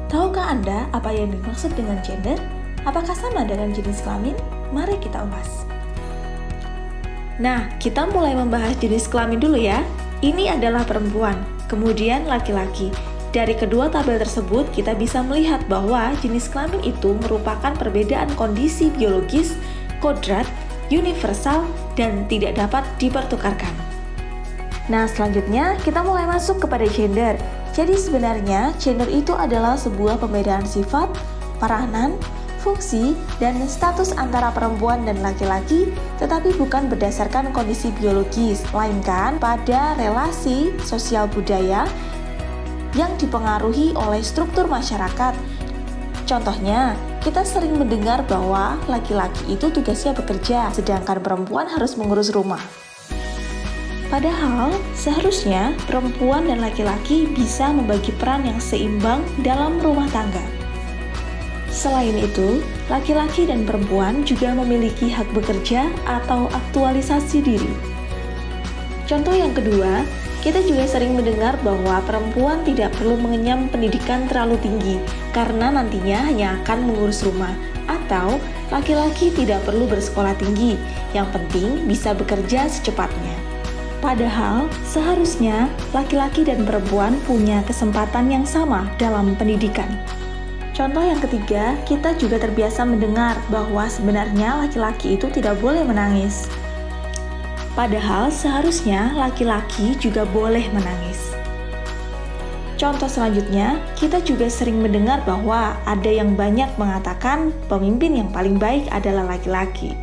Tahukah Anda apa yang dimaksud dengan gender? Apakah sama dengan jenis kelamin? Mari kita ulas. Nah, kita mulai membahas jenis kelamin dulu ya. Ini adalah perempuan, kemudian laki-laki. Dari kedua tabel tersebut, kita bisa melihat bahwa jenis kelamin itu merupakan perbedaan kondisi biologis, kodrat, universal, dan tidak dapat dipertukarkan. Nah, selanjutnya kita mulai masuk kepada gender. Jadi sebenarnya gender itu adalah sebuah pembedaan sifat, peranan, fungsi, dan status antara perempuan dan laki-laki, tetapi bukan berdasarkan kondisi biologis, melainkan pada relasi sosial budaya yang dipengaruhi oleh struktur masyarakat. Contohnya, kita sering mendengar bahwa laki-laki itu tugasnya bekerja, sedangkan perempuan harus mengurus rumah. Padahal, seharusnya perempuan dan laki-laki bisa membagi peran yang seimbang dalam rumah tangga. Selain itu, laki-laki dan perempuan juga memiliki hak bekerja atau aktualisasi diri. Contoh yang kedua, kita juga sering mendengar bahwa perempuan tidak perlu mengenyam pendidikan terlalu tinggi karena nantinya hanya akan mengurus rumah, atau laki-laki tidak perlu bersekolah tinggi, yang penting bisa bekerja secepatnya. Padahal, seharusnya laki-laki dan perempuan punya kesempatan yang sama dalam pendidikan. Contoh yang ketiga, kita juga terbiasa mendengar bahwa sebenarnya laki-laki itu tidak boleh menangis. Padahal, seharusnya laki-laki juga boleh menangis. Contoh selanjutnya, kita juga sering mendengar bahwa ada yang banyak mengatakan pemimpin yang paling baik adalah laki-laki.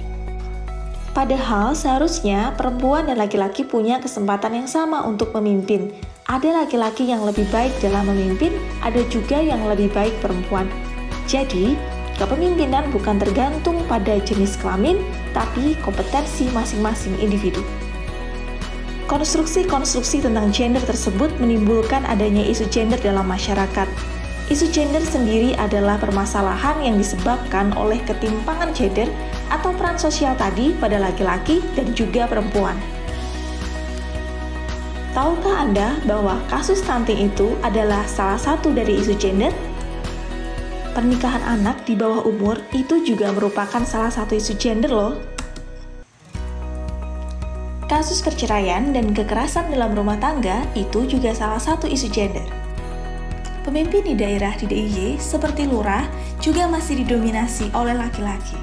Padahal seharusnya perempuan dan laki-laki punya kesempatan yang sama untuk memimpin. Ada laki-laki yang lebih baik dalam memimpin, ada juga yang lebih baik perempuan. Jadi, kepemimpinan bukan tergantung pada jenis kelamin, tapi kompetensi masing-masing individu. Konstruksi-konstruksi tentang gender tersebut menimbulkan adanya isu gender dalam masyarakat. Isu gender sendiri adalah permasalahan yang disebabkan oleh ketimpangan gender atau peran sosial tadi pada laki-laki dan juga perempuan. Tahukah Anda bahwa kasus stunting itu adalah salah satu dari isu gender? Pernikahan anak di bawah umur itu juga merupakan salah satu isu gender loh. Kasus perceraian dan kekerasan dalam rumah tangga itu juga salah satu isu gender. Pemimpin di daerah di DIY seperti lurah juga masih didominasi oleh laki-laki.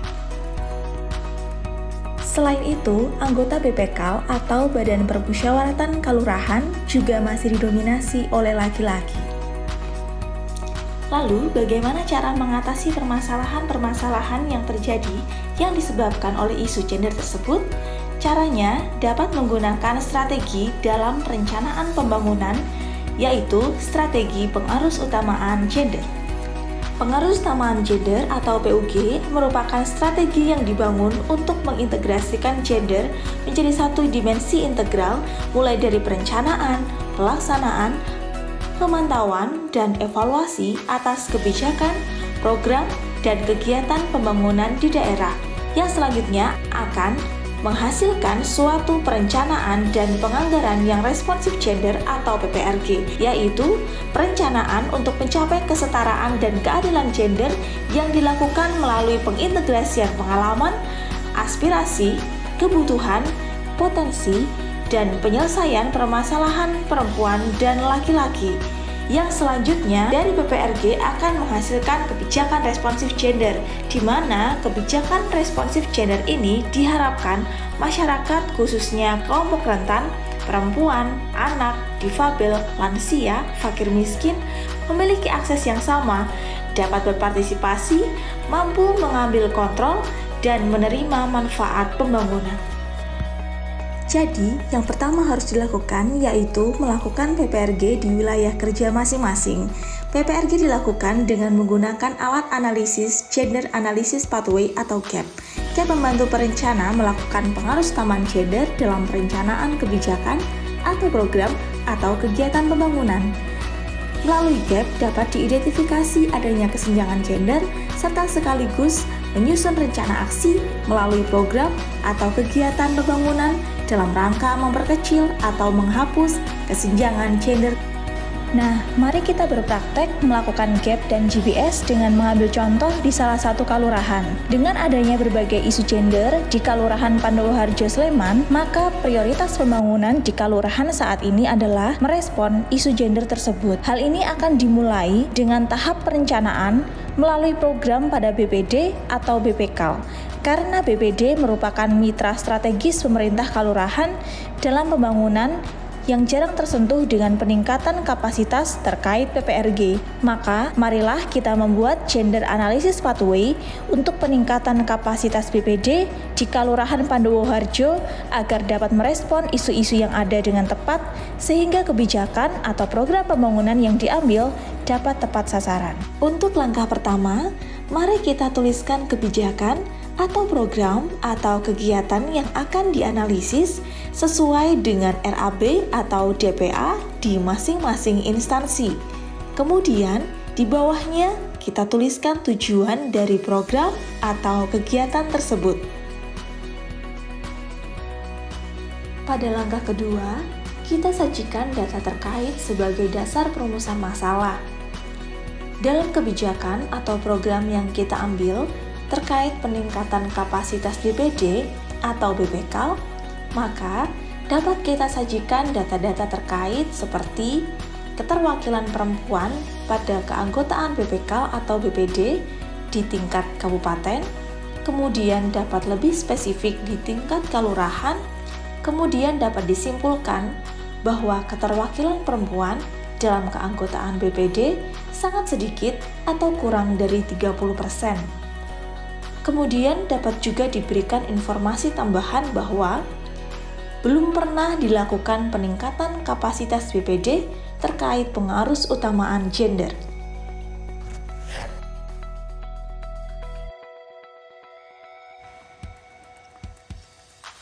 Selain itu, anggota BPKAL atau Badan Permusyawaratan Kalurahan juga masih didominasi oleh laki-laki. Lalu, bagaimana cara mengatasi permasalahan-permasalahan yang terjadi yang disebabkan oleh isu gender tersebut? Caranya dapat menggunakan strategi dalam perencanaan pembangunan, yaitu strategi pengarus utamaan gender. Pengarus utamaan gender atau PUG merupakan strategi yang dibangun untuk mengintegrasikan gender menjadi satu dimensi integral mulai dari perencanaan, pelaksanaan, pemantauan, dan evaluasi atas kebijakan, program, dan kegiatan pembangunan di daerah yang selanjutnya akan menghasilkan suatu perencanaan dan penganggaran yang responsif gender atau PPRG, yaitu perencanaan untuk mencapai kesetaraan dan keadilan gender yang dilakukan melalui pengintegrasian pengalaman, aspirasi, kebutuhan, potensi, dan penyelesaian permasalahan perempuan dan laki-laki, yang selanjutnya dari PPRG akan menghasilkan kebijakan responsif gender, di mana kebijakan responsif gender ini diharapkan masyarakat khususnya kelompok rentan, perempuan, anak, difabel, lansia, fakir miskin memiliki akses yang sama, dapat berpartisipasi, mampu mengambil kontrol, dan menerima manfaat pembangunan. Jadi, yang pertama harus dilakukan yaitu melakukan PPRG di wilayah kerja masing-masing. PPRG dilakukan dengan menggunakan alat analisis Gender Analysis Pathway atau GAP. GAP membantu perencana melakukan pengarus utamaan gender dalam perencanaan kebijakan atau program atau kegiatan pembangunan. Melalui GAP dapat diidentifikasi adanya kesenjangan gender serta sekaligus menyusun rencana aksi melalui program atau kegiatan pembangunan dalam rangka memperkecil atau menghapus kesenjangan gender. Nah, mari kita berpraktek melakukan GAP dan GBS dengan mengambil contoh di salah satu kalurahan. Dengan adanya berbagai isu gender di Kalurahan Pandowoharjo Sleman, maka prioritas pembangunan di kalurahan saat ini adalah merespon isu gender tersebut. Hal ini akan dimulai dengan tahap perencanaan melalui program pada BPD atau BPKAL. Karena BPD merupakan mitra strategis pemerintah kalurahan dalam pembangunan yang jarang tersentuh dengan peningkatan kapasitas terkait PPRG. Maka, marilah kita membuat gender analysis pathway untuk peningkatan kapasitas BPD di Kalurahan Pandowoharjo agar dapat merespon isu-isu yang ada dengan tepat sehingga kebijakan atau program pembangunan yang diambil dapat tepat sasaran. Untuk langkah pertama, mari kita tuliskan kebijakan atau program atau kegiatan yang akan dianalisis sesuai dengan RAB atau DPA di masing-masing instansi. Kemudian, di bawahnya kita tuliskan tujuan dari program atau kegiatan tersebut. Pada langkah kedua, kita sajikan data terkait sebagai dasar perumusan masalah. Dalam kebijakan atau program yang kita ambil, terkait peningkatan kapasitas BPD atau BPKAL, maka dapat kita sajikan data-data terkait seperti keterwakilan perempuan pada keanggotaan BPKAL atau BPD di tingkat kabupaten, kemudian dapat lebih spesifik di tingkat kalurahan, kemudian dapat disimpulkan bahwa keterwakilan perempuan dalam keanggotaan BPD sangat sedikit atau kurang dari 30%. Kemudian dapat juga diberikan informasi tambahan bahwa belum pernah dilakukan peningkatan kapasitas BPD terkait pengarus utamaan gender.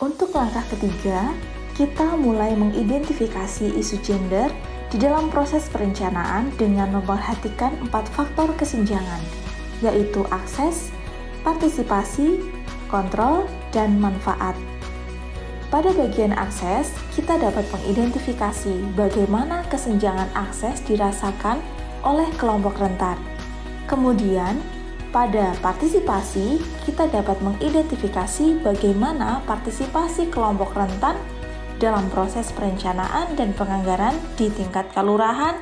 Untuk langkah ketiga, kita mulai mengidentifikasi isu gender di dalam proses perencanaan dengan memperhatikan 4 faktor kesenjangan, yaitu akses, partisipasi, kontrol, dan manfaat. Pada bagian akses, kita dapat mengidentifikasi bagaimana kesenjangan akses dirasakan oleh kelompok rentan. Kemudian, pada partisipasi, kita dapat mengidentifikasi bagaimana partisipasi kelompok rentan dalam proses perencanaan dan penganggaran di tingkat kalurahan,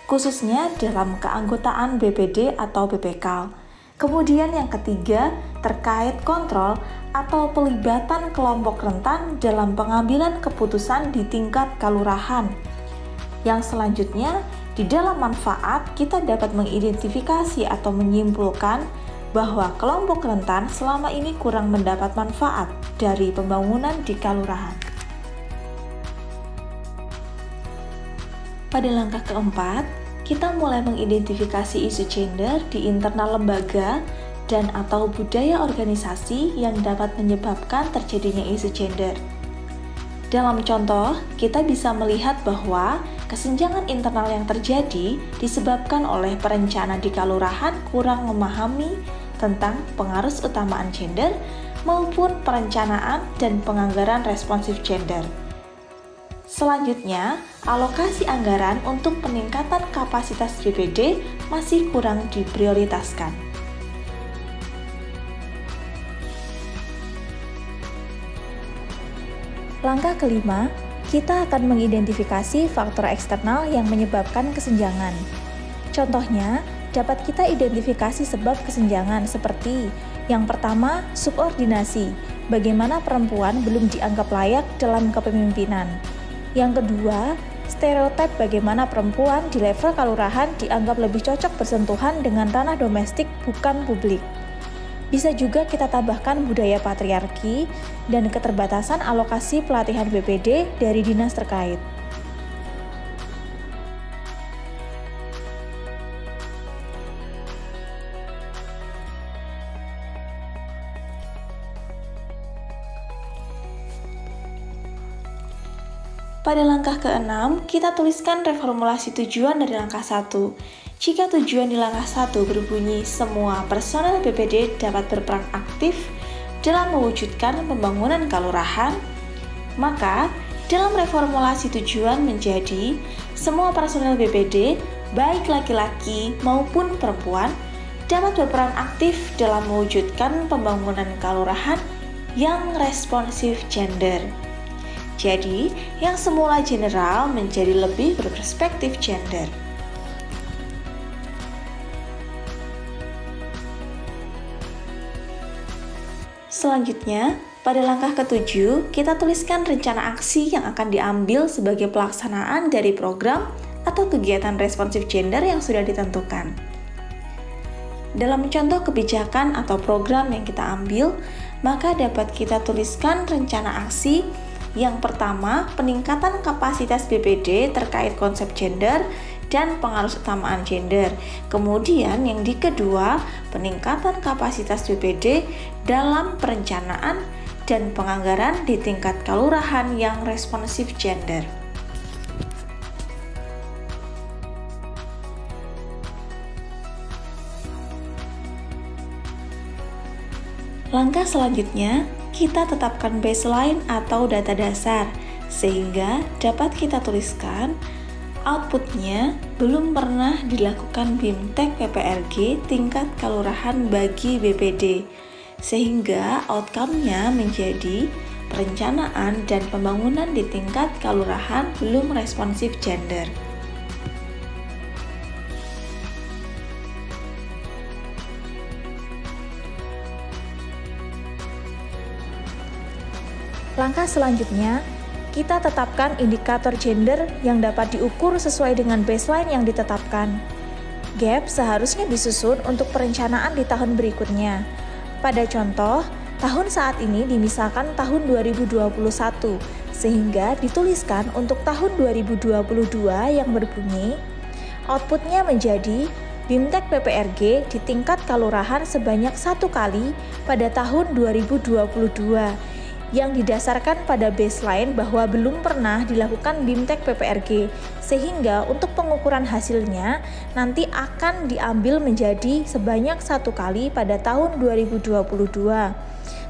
khususnya dalam keanggotaan BPD atau BPKAL. Kemudian yang ketiga, terkait kontrol atau pelibatan kelompok rentan dalam pengambilan keputusan di tingkat kalurahan. Yang selanjutnya, di dalam manfaat kita dapat mengidentifikasi atau menyimpulkan bahwa kelompok rentan selama ini kurang mendapat manfaat dari pembangunan di kalurahan. Pada langkah keempat, kita mulai mengidentifikasi isu gender di internal lembaga dan atau budaya organisasi yang dapat menyebabkan terjadinya isu gender. Dalam contoh, kita bisa melihat bahwa kesenjangan internal yang terjadi disebabkan oleh perencana di kalurahan kurang memahami tentang pengarus utamaan gender maupun perencanaan dan penganggaran responsif gender. Selanjutnya, alokasi anggaran untuk peningkatan kapasitas BPD masih kurang diprioritaskan. Langkah kelima, kita akan mengidentifikasi faktor eksternal yang menyebabkan kesenjangan. Contohnya, dapat kita identifikasi sebab kesenjangan seperti yang pertama, subordinasi, bagaimana perempuan belum dianggap layak dalam kepemimpinan. Yang kedua, stereotip bagaimana perempuan di level kalurahan dianggap lebih cocok bersentuhan dengan ranah domestik bukan publik. Bisa juga kita tambahkan budaya patriarki dan keterbatasan alokasi pelatihan BPD dari dinas terkait. Pada langkah ke-6, kita tuliskan reformulasi tujuan dari langkah 1. Jika tujuan di langkah 1 berbunyi semua personel BPD dapat berperan aktif dalam mewujudkan pembangunan kalurahan, maka dalam reformulasi tujuan menjadi semua personel BPD, baik laki-laki maupun perempuan, dapat berperan aktif dalam mewujudkan pembangunan kelurahan yang responsif gender. Jadi, yang semula general menjadi lebih berperspektif gender. Selanjutnya, pada langkah ke-7, kita tuliskan rencana aksi yang akan diambil sebagai pelaksanaan dari program atau kegiatan responsif gender yang sudah ditentukan. Dalam contoh kebijakan atau program yang kita ambil, maka dapat kita tuliskan rencana aksi yang pertama, peningkatan kapasitas BPD terkait konsep gender dan pengarus utamaan gender. Kemudian yang kedua, peningkatan kapasitas BPD dalam perencanaan dan penganggaran di tingkat kelurahan yang responsif gender. Langkah selanjutnya, kita tetapkan baseline atau data dasar, sehingga dapat kita tuliskan outputnya belum pernah dilakukan BIMTEK PPRG tingkat kelurahan bagi BPD, sehingga outcome-nya menjadi perencanaan dan pembangunan di tingkat kelurahan belum responsif gender. Langkah selanjutnya, kita tetapkan indikator gender yang dapat diukur sesuai dengan baseline yang ditetapkan. Gap seharusnya disusun untuk perencanaan di tahun berikutnya. Pada contoh, tahun saat ini dimisalkan tahun 2021, sehingga dituliskan untuk tahun 2022 yang berbunyi, outputnya menjadi BIMTEK PPRG di tingkat kelurahan sebanyak 1 kali pada tahun 2022, yang didasarkan pada baseline bahwa belum pernah dilakukan BIMTEK PPRG, sehingga untuk pengukuran hasilnya nanti akan diambil menjadi sebanyak 1 kali pada tahun 2022.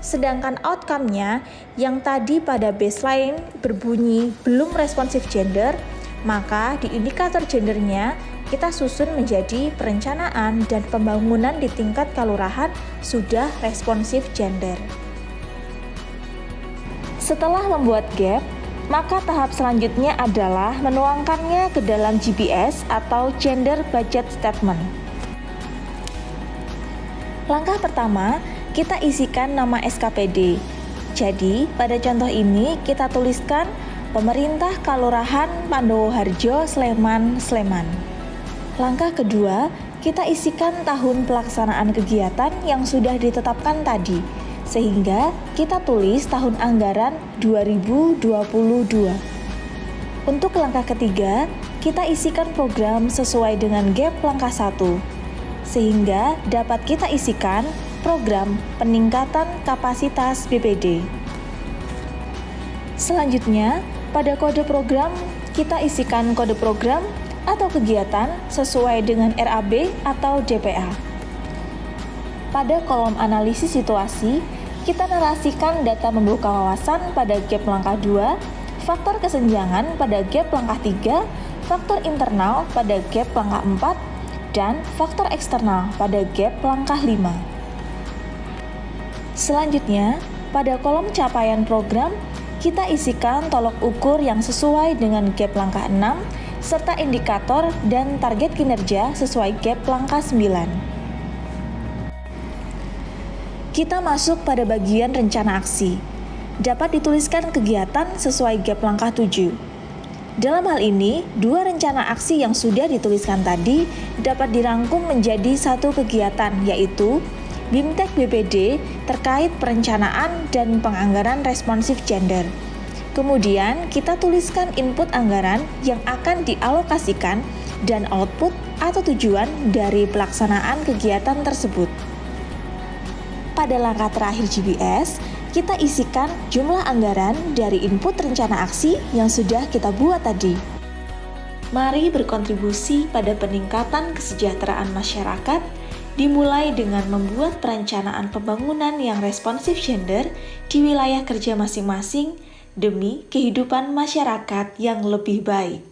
Sedangkan outcome-nya yang tadi pada baseline berbunyi belum responsif gender, maka di indikator gendernya kita susun menjadi perencanaan dan pembangunan di tingkat kelurahan sudah responsif gender. Setelah membuat gap, maka tahap selanjutnya adalah menuangkannya ke dalam GPS atau Gender Budget Statement. Langkah pertama, kita isikan nama SKPD. Jadi, pada contoh ini kita tuliskan Pemerintah Kelurahan Pandowoharjo Sleman, Sleman. Langkah kedua, kita isikan tahun pelaksanaan kegiatan yang sudah ditetapkan tadi, sehingga kita tulis tahun anggaran 2022. Untuk langkah ketiga, kita isikan program sesuai dengan gap langkah 1, sehingga dapat kita isikan program peningkatan kapasitas BPD. Selanjutnya, pada kode program, kita isikan kode program atau kegiatan sesuai dengan RAB atau DPA. Pada kolom analisis situasi, kita narasikan data membuka wawasan pada gap langkah 2, faktor kesenjangan pada gap langkah 3, faktor internal pada gap langkah 4, dan faktor eksternal pada gap langkah 5. Selanjutnya, pada kolom capaian program, kita isikan tolok ukur yang sesuai dengan gap langkah 6, serta indikator dan target kinerja sesuai gap langkah 9. Kita masuk pada bagian rencana aksi. Dapat dituliskan kegiatan sesuai gap langkah 7. Dalam hal ini, 2 rencana aksi yang sudah dituliskan tadi dapat dirangkum menjadi 1 kegiatan, yaitu BIMTEK BPD terkait perencanaan dan penganggaran responsif gender. Kemudian, kita tuliskan input anggaran yang akan dialokasikan dan output atau tujuan dari pelaksanaan kegiatan tersebut. Pada langkah terakhir GPS, kita isikan jumlah anggaran dari input rencana aksi yang sudah kita buat tadi. Mari berkontribusi pada peningkatan kesejahteraan masyarakat, dimulai dengan membuat perencanaan pembangunan yang responsif gender di wilayah kerja masing-masing demi kehidupan masyarakat yang lebih baik.